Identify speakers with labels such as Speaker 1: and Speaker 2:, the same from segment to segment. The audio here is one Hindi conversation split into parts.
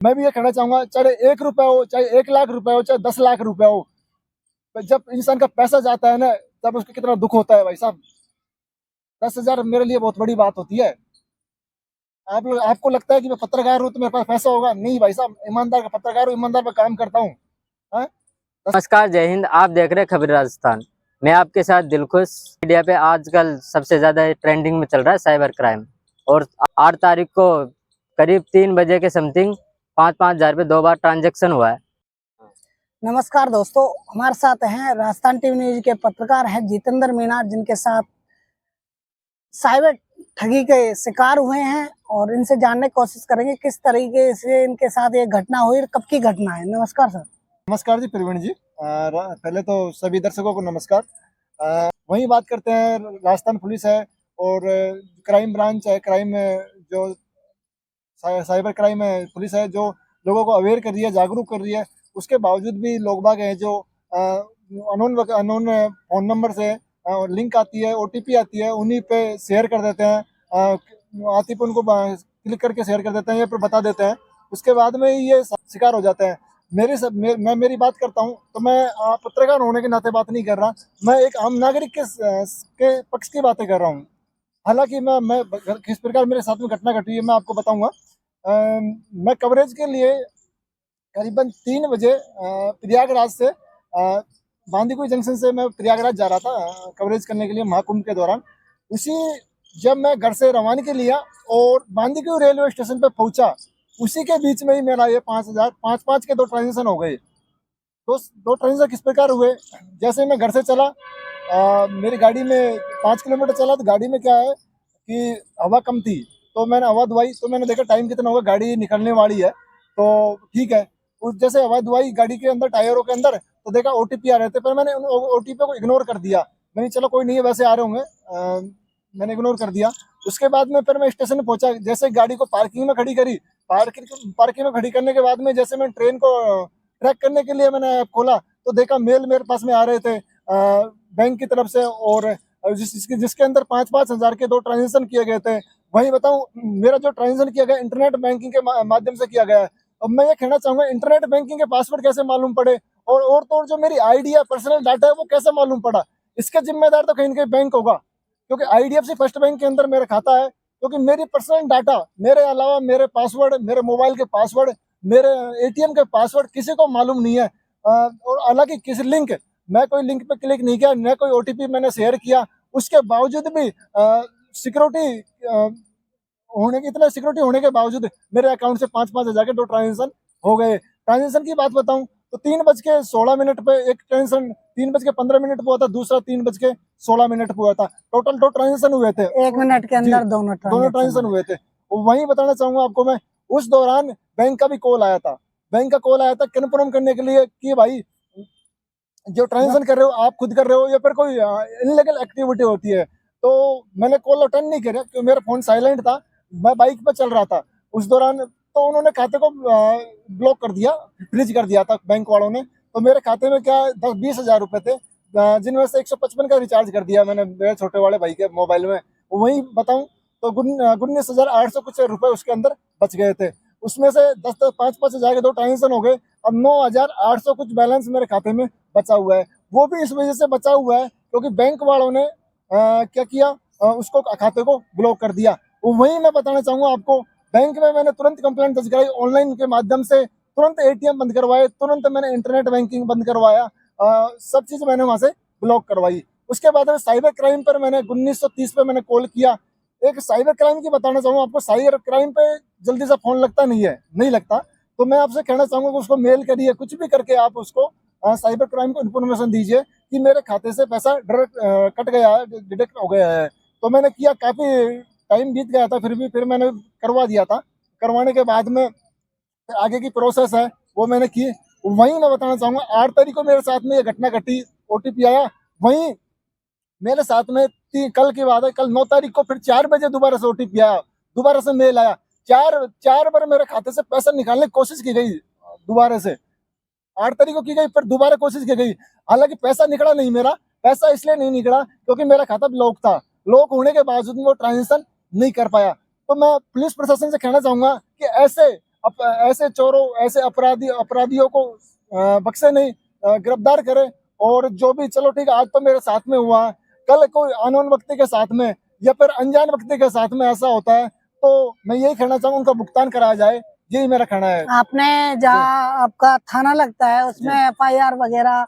Speaker 1: मैं भी ये कहना चाहूंगा, चाहे 1 रुपया हो, चाहे 1 लाख रुपए हो, चाहे 10 लाख रुपए हो, जब इंसान का पैसा जाता है ना, तब उसको कितना दुख होता है भाई साहब। 10,000 मेरे लिए बहुत बड़ी बात होती है। आपको लगता है कि मैं पत्रकार हूँ तो मेरे पास पैसा होगा? नहीं भाई साहब, ईमानदार का पत्रकार हूँ, ईमानदार पर काम करता हूँ।
Speaker 2: नमस्कार, जय हिंद। आप देख रहे हैं खबर राजस्थान। मैं आपके साथ दिलखुश। मीडिया पे आजकल सबसे ज्यादा ट्रेंडिंग में चल रहा है साइबर क्राइम। और 8 तारीख को करीब 3 बजे के समथिंग 5-5 हजार पे 2 बार ट्रांजैक्शन हुआ है।
Speaker 3: नमस्कार दोस्तों, हमारे साथ हैं राजस्थान टीवी न्यूज के पत्रकार हैं जितेंद्र मीणा, जिनके साथ साइबर ठगी के शिकार हुए हैं और इनसे जानने की कोशिश करेंगे किस तरीके से इनके साथ ये घटना हुई और कब की घटना है। नमस्कार सर।
Speaker 1: नमस्कार जी प्रवीण जी। पहले तो सभी दर्शकों को नमस्कार। वहीं बात करते हैं, राजस्थान पुलिस है और क्राइम ब्रांच है, क्राइम जो साइबर क्राइम है पुलिस है, जो लोगों को अवेयर कर रही है, जागरूक कर रही है। उसके बावजूद भी लोग बाग हैं जो अनोन फोन नंबर से लिंक आती है, ओटीपी आती है, उन्हीं पे शेयर कर देते हैं। आती पे उनको क्लिक करके शेयर कर देते हैं या फिर बता देते हैं। उसके बाद में ये शिकार हो जाते हैं। मैं मेरी बात करता हूँ तो मैं पत्रकार होने के नाते बात नहीं कर रहा, मैं एक आम नागरिक के पक्ष की बातें कर रहा हूँ। हालांकि मैं किस प्रकार मेरे साथ में घटना घटी है मैं आपको बताऊंगा। मैं कवरेज के लिए करीबन 3 बजे प्रयागराज से बांदीकुई जंक्शन से मैं प्रयागराज जा रहा था कवरेज करने के लिए महाकुंभ के दौरान। उसी जब मैं घर से रवानगी लिया और बांदीकुई रेलवे स्टेशन पे पहुंचा, उसी के बीच में ही मेरा ये 5,000 5-5 के 2 ट्रांजेक्शन हो गए। दो ट्रांजेक्शन किस प्रकार हुए, जैसे मैं घर से चला, मेरी गाड़ी में 5 किलोमीटर चला तो गाड़ी में क्या है कि हवा कम थी, तो मैंने हवा दुआई, तो मैंने देखा टाइम कितना होगा, गाड़ी निकलने वाली है, तो ठीक है। उस जैसे हवा दुआई गाड़ी के अंदर, टायरों के अंदर, तो देखा ओटीपी आ रहे थे, पर मैंने उन ओटीपी को इग्नोर कर दिया। मैंने चलो कोई नहीं है, वैसे आ रहे होंगे, मैंने इग्नोर कर दिया। उसके बाद में फिर मैं स्टेशन पहुंचा, जैसे गाड़ी को पार्किंग में खड़ी करी, पार्किंग में खड़ी करने के बाद में जैसे मैं ट्रेन को ट्रैक करने के लिए मैंने ऐप खोला, तो देखा मेल मेरे पास में आ रहे थे बैंक की तरफ से, और जिसके अंदर 5-5 हजार के 2 ट्रांजेक्शन किए गए थे। वही बताऊं, मेरा जो ट्रांजेक्शन किया गया इंटरनेट बैंकिंग के माध्यम से किया गया है। अब मैं ये कहना चाहूंगा, इंटरनेट बैंकिंग के पासवर्ड कैसे मालूम पड़े, और तो और जो मेरी आईडी है, पर्सनल डाटा है, वो कैसे मालूम पड़ा, इसका जिम्मेदार तो कहीं ना कहीं बैंक होगा, क्योंकि आईडीएफसी फर्स्ट बैंक के अंदर मेरा खाता है। क्योंकि मेरी पर्सनल डाटा, मेरे अलावा मेरे पासवर्ड, मेरे मोबाइल के पासवर्ड, मेरे एटीएम के पासवर्ड किसी को मालूम नहीं है। और हालांकि किसी लिंक, मैं कोई लिंक पे क्लिक नहीं किया, न कोई ओटीपी मैंने शेयर किया, उसके बावजूद भी सिक्योरिटी होने के इतना सिक्योरिटी होने के बावजूद मेरे अकाउंट से 5-5 हजार के 2 ट्रांजेक्शन हो गए। ट्रांजेक्शन की बात बताऊं तो 3:16 पे एक ट्रांजेक्शन, 3:15 पे हुआ था, दूसरा 3:16 पे हुआ था। टोटल 2 ट्रांजेक्शन हुए थे,
Speaker 3: 1 मिनट के अंदर दोनों
Speaker 1: ट्रांजेक्शन हुए थे। वहीं बताना चाहूंगा आपको मैं, उस दौरान बैंक का भी कॉल आया था, बैंक का कॉल आया था कन्फर्म करने के लिए कि भाई जो ट्रांजेक्शन कर रहे हो आप खुद कर रहे हो या फिर कोई इनलीगल एक्टिविटी होती है। तो मैंने कॉल अटेंड नहीं किया क्योंकि मेरा फोन साइलेंट था, मैं बाइक पर चल रहा था उस दौरान। तो उन्होंने खाते को ब्लॉक कर दिया, फ्रीज कर दिया था बैंक वालों ने। तो मेरे खाते में क्या 10-20 हजार रुपए थे, जिनमें से 155 का रिचार्ज कर दिया मैंने मेरे छोटे वाले भाई के मोबाइल में। वहीं बताऊं तो 19,800 कुछ रुपए उसके अंदर बच गए थे। उसमें से 5-5 हजार के 2 ट्रांजेक्शन हो गए। अब 9,800 कुछ बैलेंस मेरे खाते में बचा हुआ है। वो भी इस वजह से बचा हुआ है क्योंकि बैंक वालों ने क्या किया, उसको खाते को ब्लॉक कर दिया। वहीं मैं बताना चाहूंगा आपको, बैंक में मैंने तुरंत कंप्लेंट दर्ज कराई, ऑनलाइन के माध्यम से तुरंत एटीएम बंद करवाए, तुरंत मैंने इंटरनेट बैंकिंग बंद करवाया, सब चीज मैंने वहां से ब्लॉक करवाई। उसके बाद में साइबर क्राइम पर मैंने 1930 पे मैंने कॉल किया। एक साइबर क्राइम की बताना चाहूंगा आपको, साइबर क्राइम पे जल्दी से फोन लगता नहीं लगता। तो मैं आपसे कहना चाहूंगा कि उसको मेल करिए, कुछ भी करके आप उसको साइबर क्राइम को इन्फॉर्मेशन दीजिए कि मेरे खाते से पैसा डायरेक्ट कट गया है, डिडक्ट हो गया है। तो मैंने किया, काफी टाइम बीत गया था, फिर मैंने करवा दिया था। करवाने के बाद में आगे की प्रोसेस है वो मैंने की। वहीं मैं बताना चाहूंगा 8 तारीख को मेरे साथ में ये घटना घटी, ओटीपी आया। वहीं मेरे साथ में कल की बात है, कल 9 तारीख को फिर 4 बजे दोबारा से ओटीपी आया, दोबारा से मेल आया। चार बार मेरे खाते से पैसा निकालने की कोशिश की गई दोबारा से। 8 तारीख को की गई, फिर दोबारा कोशिश की गई। हालांकि पैसा निकला नहीं मेरा, पैसा इसलिए नहीं निकला क्योंकि मेरा खाता लॉक था। लॉक होने के बावजूद वो ट्रांजेक्शन नहीं कर पाया। तो मैं पुलिस प्रशासन से कहना चाहूंगा कि ऐसे ऐसे चोरों, ऐसे अपराधियों को बख्शे नहीं, गिरफ्तार करे। और जो भी, चलो ठीक है, आज तो मेरे साथ में हुआ, कल कोई अननोन व्यक्ति के साथ में या फिर अनजान व्यक्ति के साथ में ऐसा होता है तो मैं यही कहना चाहूंगा उनका भुगतान कराया जाए, यही मेरा कहना है।
Speaker 3: आपने जहाँ आपका थाना लगता है उसमें FIR वगैरह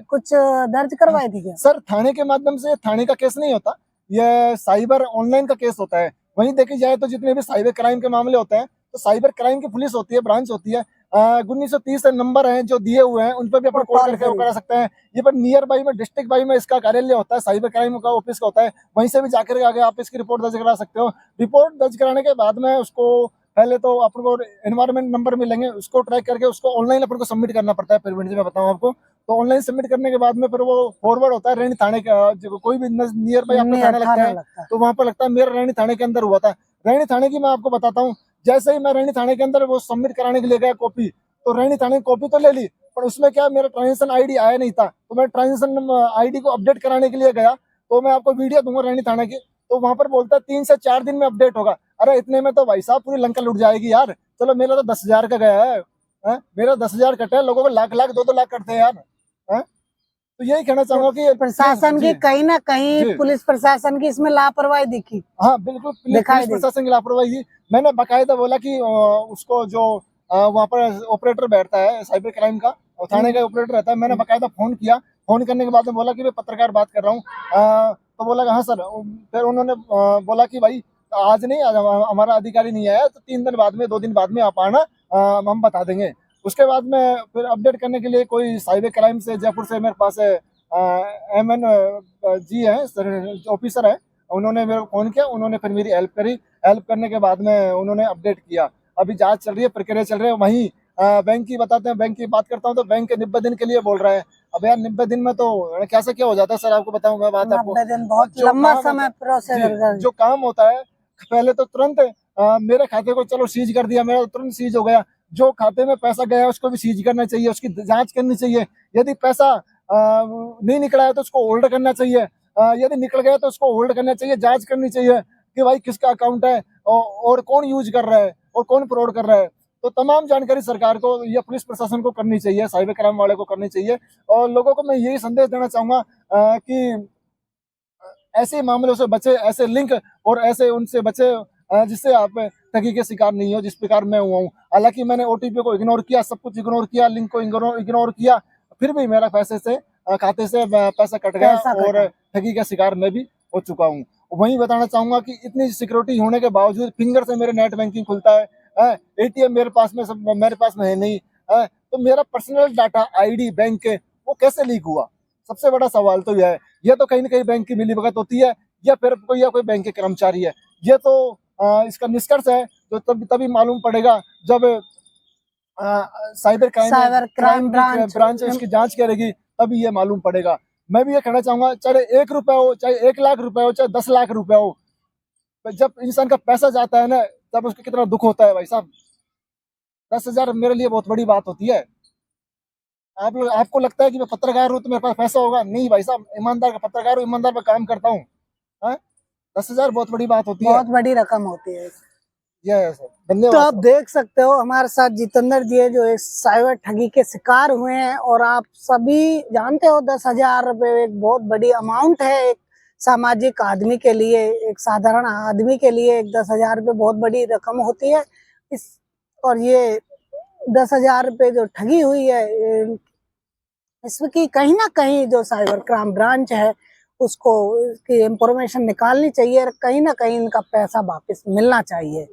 Speaker 3: कुछ दर्ज करवाई थी क्या?
Speaker 1: सर, थाने के माध्यम से थाने का केस नहीं होता, यह साइबर ऑनलाइन का केस होता है। वहीं देखी जाए तो जितने भी साइबर क्राइम के मामले होते हैं तो साइबर क्राइम की पुलिस होती है, ब्रांच होती है। 1930 नंबर हैं जो दिए हुए हैं, उन पर भी अपन कॉल करके वो करा सकते हैं। ये पर नियर बाई में, डिस्ट्रिक्ट बाई में इसका कार्यालय होता है, साइबर क्राइम का ऑफिस का होता है, वहीं से भी जाकर आगे आप इसकी रिपोर्ट दर्ज करा सकते हो। रिपोर्ट दर्ज कराने के बाद में उसको पहले तो अपन को एनवायरमेंट नंबर मिलेंगे, उसको ट्रैक करके उसको ऑनलाइन अपन को सबमिट करना पड़ता है। फिर मैं बताऊं आपको, तो ऑनलाइन सबमिट करने के बाद में फिर वो फॉरवर्ड होता है रैनी थाने का, कोई भी नियर बाई आपका थाना लगता है तो वहां पर लगता है। मेरा रैनी थाने के अंदर हुआ था। रैनी थाने की मैं आपको बताता हूँ, जैसे ही मैं रैनी थाने के अंदर वो सबमिट कराने के लिए गया कॉपी, तो रैनी थाने की कॉपी तो ले ली, पर उसमें क्या मेरा ट्रांजेक्शन आईडी आया नहीं था। तो मैं ट्रांजेक्शन आईडी को अपडेट कराने के लिए गया, तो मैं आपको वीडियो दूंगा रैनी थाने की, तो वहां पर बोलता है 3 से 4 दिन में अपडेट होगा। अरे इतने में तो भाई साहब पूरी लंका लुट जाएगी यार। चलो मेरा तो 10,000 का गया है, मेरा 10,000 कटा है, लोगों को लाख लाख 2-2 लाख कटते हैं यार। तो यही कहना चाहूंगा कि
Speaker 3: प्रशासन की कहीं ना कहीं, पुलिस प्रशासन की इसमें लापरवाही दिखी।
Speaker 1: हाँ बिल्कुल, पुलिस प्रशासन की लापरवाही थी। मैंने बाकायदा बोला कि उसको जो वहाँ पर ऑपरेटर बैठता है साइबर क्राइम का, थाने का ऑपरेटर रहता है, मैंने बाकायदा फोन किया। फोन करने के बाद में बोला कि मैं पत्रकार बात कर रहा हूँ, तो बोला हाँ सर। फिर उन्होंने बोला कि भाई आज नहीं, आज हमारा अधिकारी नहीं आया, तो 3 दिन बाद में, 2 दिन बाद में आप आना, हम बता देंगे। उसके बाद में फिर अपडेट करने के लिए कोई साइबर क्राइम से जयपुर से मेरे पास MN जी है, ऑफिसर है, उन्होंने मेरे को फोन किया, उन्होंने फिर मेरी हेल्प करी। हेल्प करने के बाद में उन्होंने अपडेट किया। अभी जांच चल रही है, प्रक्रिया चल रही है। वहीं बैंक की बताते हैं, बैंक की बात करता हूँ तो बैंक के 90 दिन के लिए बोल रहा है। अब यार 90 दिन में तो कैसे क्या हो जाता है सर, आपको बताऊँ मैं बात आपको।
Speaker 3: 90 दिन बहुत लंबा समय प्रोसेस।
Speaker 1: जो काम होता है पहले तो तुरंत मेरे खाते को चलो सीज कर दिया, मेरा तो तुरंत सीज हो गया। जो खाते में पैसा गया उसको भी सीज करना चाहिए, उसकी जांच करनी चाहिए। यदि पैसा नहीं निकला है तो उसको होल्ड करना चाहिए, यदि निकल गया तो उसको होल्ड करना चाहिए, जांच करनी चाहिए कि भाई किसका अकाउंट है और कौन यूज कर रहा है और कौन फ्रॉड कर रहा है। तो तमाम जानकारी सरकार को या पुलिस प्रशासन को करनी चाहिए, साइबर क्राइम वाले को करनी चाहिए। और लोगों को मैं यही संदेश देना चाहूंगा कि ऐसे मामलों से बचे, ऐसे लिंक और ऐसे उनसे बचे जिससे आप ठगी के शिकार नहीं हो, जिस प्रकार मैं हुआ हूँ। हालांकि मैंने OTP को इग्नोर किया, सब कुछ इग्नोर किया, लिंक को इग्नोर किया, फिर भी मेरा पैसे से खाते से पैसा कट गया और ठगी का शिकार मैं भी हो चुका हूँ। वहीं बताना चाहूंगा कि इतनी सिक्योरिटी होने के बावजूद फिंगर से मेरे नेट बैंकिंग खुलता है, ATM मेरे पास में है नहीं, तो मेरा पर्सनल डाटा ID बैंक के वो कैसे लीक हुआ? सबसे बड़ा सवाल तो यह है। ये तो कहीं ना कहीं बैंक की मिलीभगत होती है या फिर कोई बैंक के कर्मचारी है। ये तो इसका निष्कर्ष है जो तभी मालूम पड़ेगा जब साइबर क्राइम ब्रांच इसकी जांच करेगी, तभी ये मालूम पड़ेगा। मैं भी ये कहना चाहूंगा, चाहे 1 रुपया हो, चाहे 1 लाख रुपया हो, चाहे 10 लाख रुपया हो, जब इंसान का पैसा जाता है ना, तब उसको कितना दुख होता है भाई साहब। 10,000 मेरे लिए बहुत बड़ी बात होती है। आपको लगता है कि मैं पत्रकार हूँ तो मेरे पास पैसा होगा? नहीं भाई साहब, ईमानदार का पत्रकार हूँ, ईमानदार पर काम करता हूँ। 10,000 बहुत बड़ी बात होती है,
Speaker 3: बहुत बड़ी रकम होती है।
Speaker 1: धन्यवाद।
Speaker 3: तो आप देख सकते हो हमारे साथ जितेंद्र जी है जो एक साइबर ठगी के शिकार हुए हैं। और आप सभी जानते हो 10,000 रुपये एक बहुत बड़ी अमाउंट है। एक सामाजिक आदमी के लिए, एक साधारण आदमी के लिए 10,000 रुपये बहुत बड़ी रकम होती है। और ये 10,000 रुपये जो ठगी हुई है, इसकी कहीं ना कहीं जो साइबर क्राइम ब्रांच है उसको इसकी इंफॉर्मेशन निकालनी चाहिए और कहीं ना कहीं इनका पैसा वापस मिलना चाहिए।